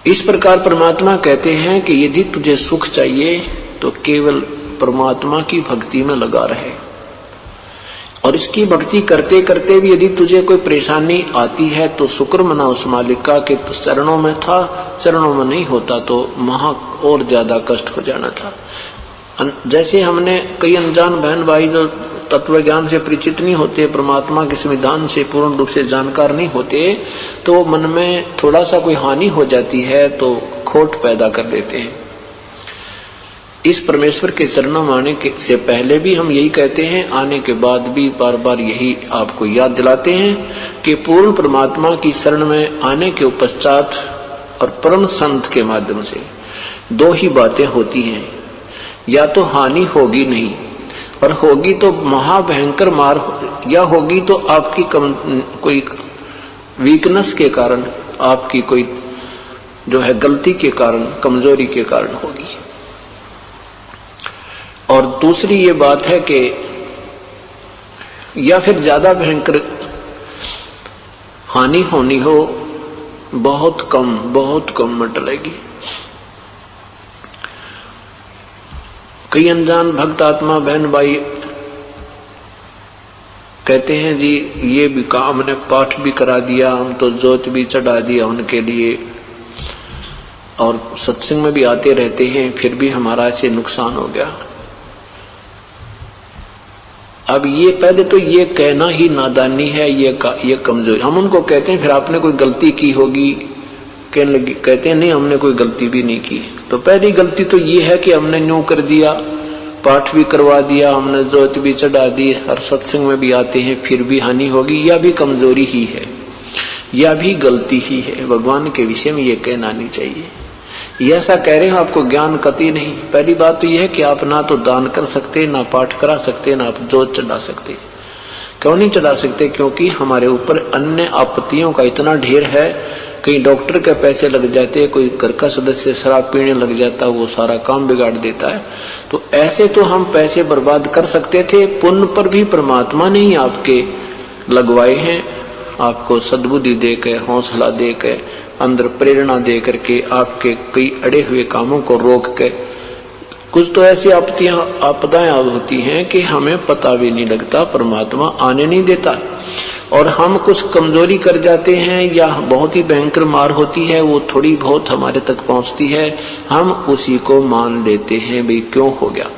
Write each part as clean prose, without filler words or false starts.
इस प्रकार परमात्मा कहते हैं कि यदि तुझे सुख चाहिए तो केवल परमात्मा की भक्ति में लगा रहे, और इसकी भक्ति करते करते भी यदि तुझे कोई परेशानी आती है तो शुक्र मना उस मालिक का कि चरणों में था, चरणों में नहीं होता तो वहां और ज्यादा कष्ट हो जाना था। जैसे हमने कई अनजान बहन भाई जो तत्व ज्ञान से परिचित नहीं होते, परमात्मा के संविधान से पूर्ण रूप से जानकार नहीं होते, तो मन में थोड़ा सा कोई हानि हो जाती है तो खोट पैदा कर देते हैं। इस परमेश्वर के चरणों में आने से पहले भी हम यही कहते हैं, आने के बाद भी बार बार यही आपको याद दिलाते हैं कि पूर्ण परमात्मा की शरण में आने के पश्चात और परम संत के माध्यम से दो ही बातें होती हैं, या तो हानि होगी नहीं, और होगी तो महाभयंकर मार, या होगी तो आपकी कोई वीकनेस के कारण, आपकी कोई जो है गलती के कारण, कमजोरी के कारण होगी। और दूसरी ये बात है कि या फिर ज्यादा भयंकर हानि होनी हो, बहुत कम टलेगी। कई अनजान भक्त आत्मा बहन भाई कहते हैं जी ये भी काम, हमने पाठ भी करा दिया, हम तो जोत भी चढ़ा दिया उनके लिए, और सत्संग में भी आते रहते हैं, फिर भी हमारा ऐसे नुकसान हो गया। अब ये पहले तो ये कहना ही नादानी है, ये कमजोरी। हम उनको कहते हैं फिर आपने कोई गलती की होगी, कहते हैं नहीं हमने कोई गलती भी नहीं की। तो पहली गलती तो ये है कि हमने न्यू कर दिया, पाठ भी करवा दिया, हमने जोत भी चढ़ा दी, हर सत्संग में भी आते हैं, फिर भी हानि होगी, यह भी कमजोरी ही है, यह भी गलती ही है। भगवान के विषय में ये कहना नहीं चाहिए। ये ऐसा कह रहे हैं आपको ज्ञान कति नहीं। पहली बात तो यह है कि आप ना तो दान कर सकते, ना पाठ करा सकते, ना आप जोत चढ़ा सकते। क्यों नहीं चढ़ा सकते? क्योंकि हमारे ऊपर अन्य आपत्तियों का इतना ढेर है। कहीं डॉक्टर के पैसे लग जाते, कोई घर का सदस्य शराब पीने लग जाता, वो सारा काम बिगाड़ देता है। तो ऐसे तो हम पैसे बर्बाद कर सकते थे, पुण्य पर भी परमात्मा ने ही आपके लगवाए हैं, आपको सद्बुद्धि देकर, हौसला देकर, अंदर प्रेरणा दे करके, आपके कई अड़े हुए कामों को रोक के। कुछ तो ऐसी आपदाएं होती हैं कि हमें पता भी नहीं लगता, परमात्मा आने नहीं देता, और हम कुछ कमजोरी कर जाते हैं या बहुत ही भयंकर मार होती है, वो थोड़ी बहुत हमारे तक पहुंचती है, हम उसी को मान लेते हैं भाई क्यों हो गया।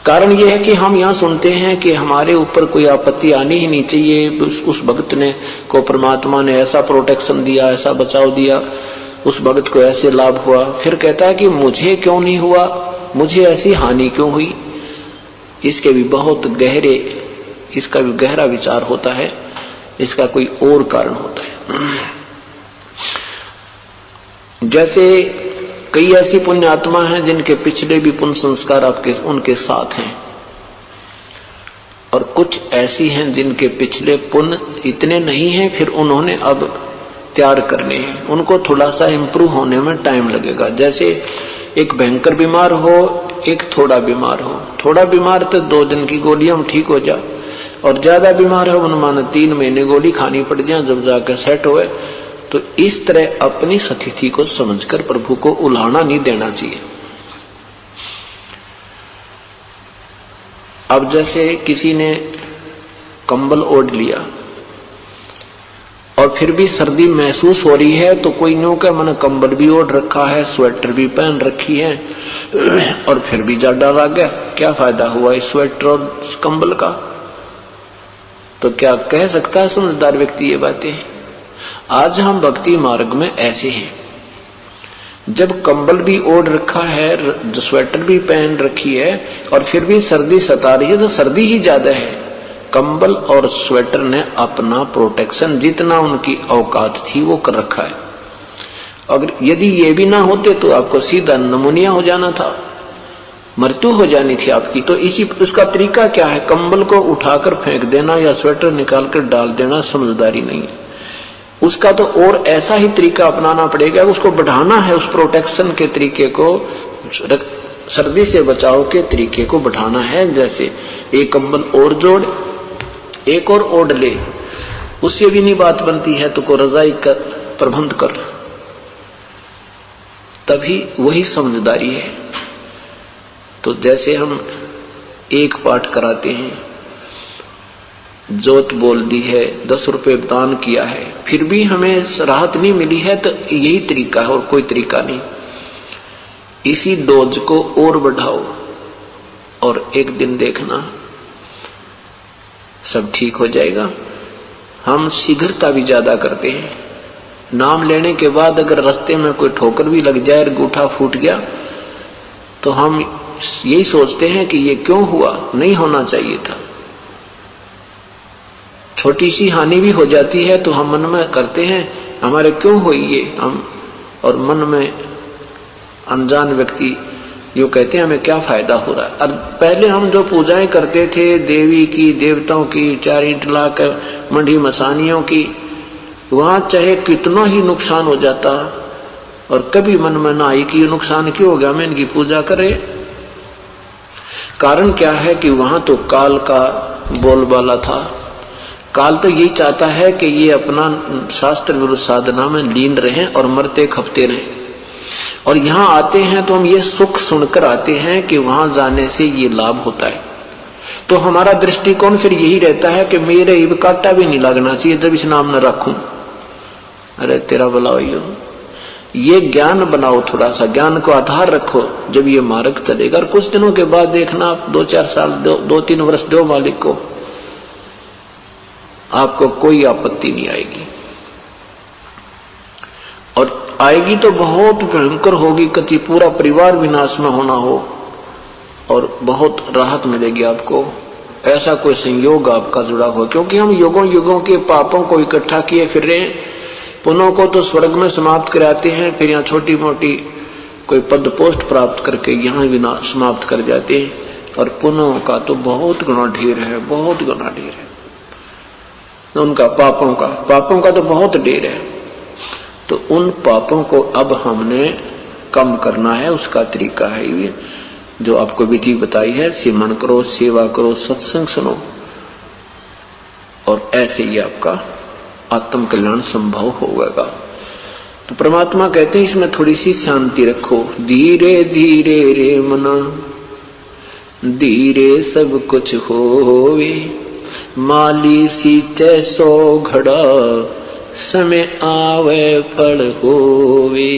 कारण यह है कि हम यहाँ सुनते हैं कि हमारे ऊपर कोई आपत्ति आनी ही नहीं चाहिए, उस भक्त ने को परमात्मा ने ऐसा प्रोटेक्शन दिया, ऐसा बचाव दिया, उस भक्त को ऐसे लाभ हुआ। फिर कहता है कि मुझे क्यों नहीं हुआ, मुझे ऐसी हानि क्यों हुई। इसके भी बहुत गहरे, इसका भी गहरा विचार होता है, इसका कोई और कारण होता है। जैसे कई ऐसी पुण्य आत्मा हैं जिनके पिछले भी पुण्य संस्कार आपके उनके साथ हैं, और कुछ ऐसी हैं जिनके पिछले पुण्य इतने नहीं हैं, फिर उन्होंने अब तैयार करने हैं, उनको थोड़ा सा इंप्रूव होने में टाइम लगेगा। जैसे एक भयंकर बीमार हो, एक थोड़ा बीमार हो। थोड़ा बीमार तो 2 दिन की गोलियां में ठीक हो जा, और ज्यादा बीमार है उन्हें 3 महीने गोली खानी पड़ जाए जब जाकर सेट होए। तो इस तरह अपनी स्थिति को समझकर प्रभु को उलाहना नहीं देना चाहिए। अब जैसे किसी ने कंबल ओढ़ लिया और फिर भी सर्दी महसूस हो रही है, तो कोई न्यू का मैंने कंबल भी ओढ़ रखा है, स्वेटर भी पहन रखी है, और फिर भी जा डर आ गया, क्या फायदा हुआ इस स्वेटर और कंबल का। तो क्या कह सकता है समझदार व्यक्ति ये बातें? आज हम भक्ति मार्ग में ऐसे हैं, जब कंबल भी ओढ़ रखा है, स्वेटर भी पहन रखी है, और फिर भी सर्दी सता रही है, तो सर्दी ही ज्यादा है। कंबल और स्वेटर ने अपना प्रोटेक्शन जितना उनकी औकात थी वो कर रखा है। अगर यदि ये भी ना होते तो आपको सीधा नमूनिया हो जाना था, मृत्यु हो जानी थी आपकी। तो इसी उसका तरीका क्या है? कंबल को उठाकर फेंक देना या स्वेटर निकालकर डाल देना समझदारी नहीं है। उसका तो और ऐसा ही तरीका अपनाना पड़ेगा, उसको बढ़ाना है, उस प्रोटेक्शन के तरीके को, सर्दी से बचाव के तरीके को बढ़ाना है। जैसे एक कंबल और जोड़, एक और ओढ़ ले, उससे भी नहीं बात बनती है तो को रजाई का प्रबंध कर। तभी वही समझदारी है। तो जैसे हम एक पाठ कराते हैं, जोत बोल दी है, 10 रुपए दान किया है, फिर भी हमें राहत नहीं मिली है, तो यही तरीका है और कोई तरीका नहीं। इसी डोज को और बढ़ाओ और एक दिन देखना सब ठीक हो जाएगा। हम शीघ्रता भी ज्यादा करते हैं। नाम लेने के बाद अगर रास्ते में कोई ठोकर भी लग जाए, अंगूठा फूट गया, तो हम यही सोचते हैं कि ये क्यों हुआ, नहीं होना चाहिए था। छोटी सी हानि भी हो जाती है तो हम मन में करते हैं हमारे क्यों हुई ये, हम और मन में अनजान व्यक्ति जो कहते हैं हमें क्या फायदा हो रहा है। और पहले हम जो पूजाएं करते थे देवी की, देवताओं की, 4 ईंट लाकर मंडी मसानियों की, वहां चाहे कितना ही नुकसान हो जाता और कभी मन में ना आई कि ये नुकसान क्यों हो गया, मैं इनकी पूजा करे। कारण क्या है कि वहां तो काल का बोलबाला था। काल तो यही चाहता है कि ये अपना शास्त्र विरुद्ध साधना में लीन रहें और मरते खपते रहें। और यहां आते हैं तो हम ये सुख सुनकर आते हैं कि वहां जाने से ये लाभ होता है। तो हमारा दृष्टिकोण फिर यही रहता है कि मेरे इब कांटा भी नहीं लगना चाहिए जब इस नाम न रखूं। अरे तेरा भला हो, ये ज्ञान बनाओ, थोड़ा सा ज्ञान को आधार रखो, जब ये मार्ग चलेगा। और कुछ दिनों के बाद देखना, आप 2-4 साल 2-3 वर्ष दो मालिक को, आपको कोई आपत्ति नहीं आएगी। और आएगी तो बहुत भयंकर होगी, कति पूरा परिवार विनाश में होना हो, और बहुत राहत मिलेगी आपको। ऐसा कोई संयोग आपका जुड़ा हो, क्योंकि हम युगों युगों के पापों को इकट्ठा किए फिर रहे हैं। पुण्यों को तो स्वर्ग में समाप्त कराते हैं, फिर यहाँ छोटी मोटी कोई पद पोस्ट प्राप्त करके यहाँ विनाश समाप्त कर जाते हैं। और पुण्यों का तो बहुत गुना ढेर है, बहुत गुना ढेर है उनका, पापों का तो बहुत ढेर है। तो उन पापों को अब हमने कम करना है, उसका तरीका है ये जो आपको विधि बताई है। सिमरण करो, सेवा करो, सत्संग सुनो, और ऐसे ही आपका आत्म कल्याण संभव होगा। तो परमात्मा कहते हैं इसमें थोड़ी सी शांति रखो। धीरे धीरे रे मना, धीरे सब कुछ होवे, माली सींचे 100 घड़ा, समय आवे फल होवे।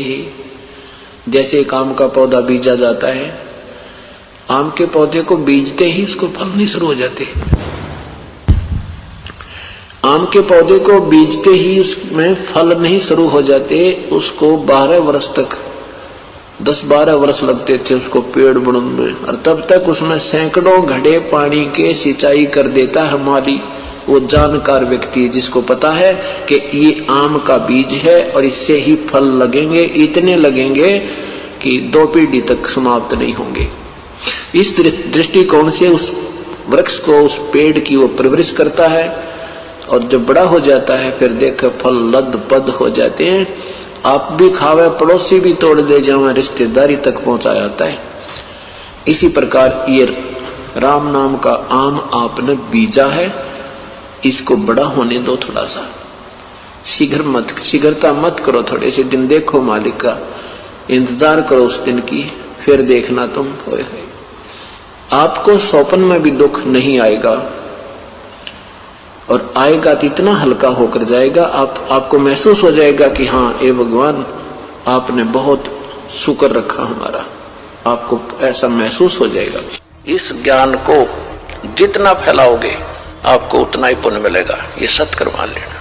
जैसे एक आम का पौधा बीजा जाता है, आम के पौधे को बीजते ही उसको फल नहीं शुरू हो जाते। आम के पौधे को बीजते ही उसमें फल नहीं शुरू हो जाते, उसको 12 वर्ष तक, 10-12 वर्ष लगते थे उसको पेड़ बढ़ने में। और तब तक उसमें सैकड़ों घड़े पानी के सिंचाई कर देता है माली, वो जानकार व्यक्ति जिसको पता है कि ये आम का बीज है और इससे ही फल लगेंगे, इतने लगेंगे कि 2 पीढ़ी तक समाप्त नहीं होंगे। इस दृष्टिकोण से उस वृक्ष को, उस पेड़ की वो परवरिश करता है, और जब बड़ा हो जाता है फिर देख फल लद पद हो जाते हैं। आप भी खावे, पड़ोसी भी तोड़ दे जावे, रिश्तेदारी तक पहुंचा जाता है। इसी प्रकार ये राम नाम का आम आपने बीजा है, इसको बड़ा होने दो थोड़ा सा, शीघ्रता मत करो। थोड़े से दिन देखो, मालिक का इंतजार करो उस दिन की, फिर देखना तुम होए। आपको स्वप्न में भी दुख नहीं आएगा, और आएगा तो इतना हल्का होकर जाएगा, आपको महसूस हो जाएगा कि हाँ ए भगवान आपने बहुत शुक्र रखा हमारा, आपको ऐसा महसूस हो जाएगा। इस ज्ञान को जितना फैलाओगे आपको उतना ही पुण्य मिलेगा, ये सत्य मान लेना।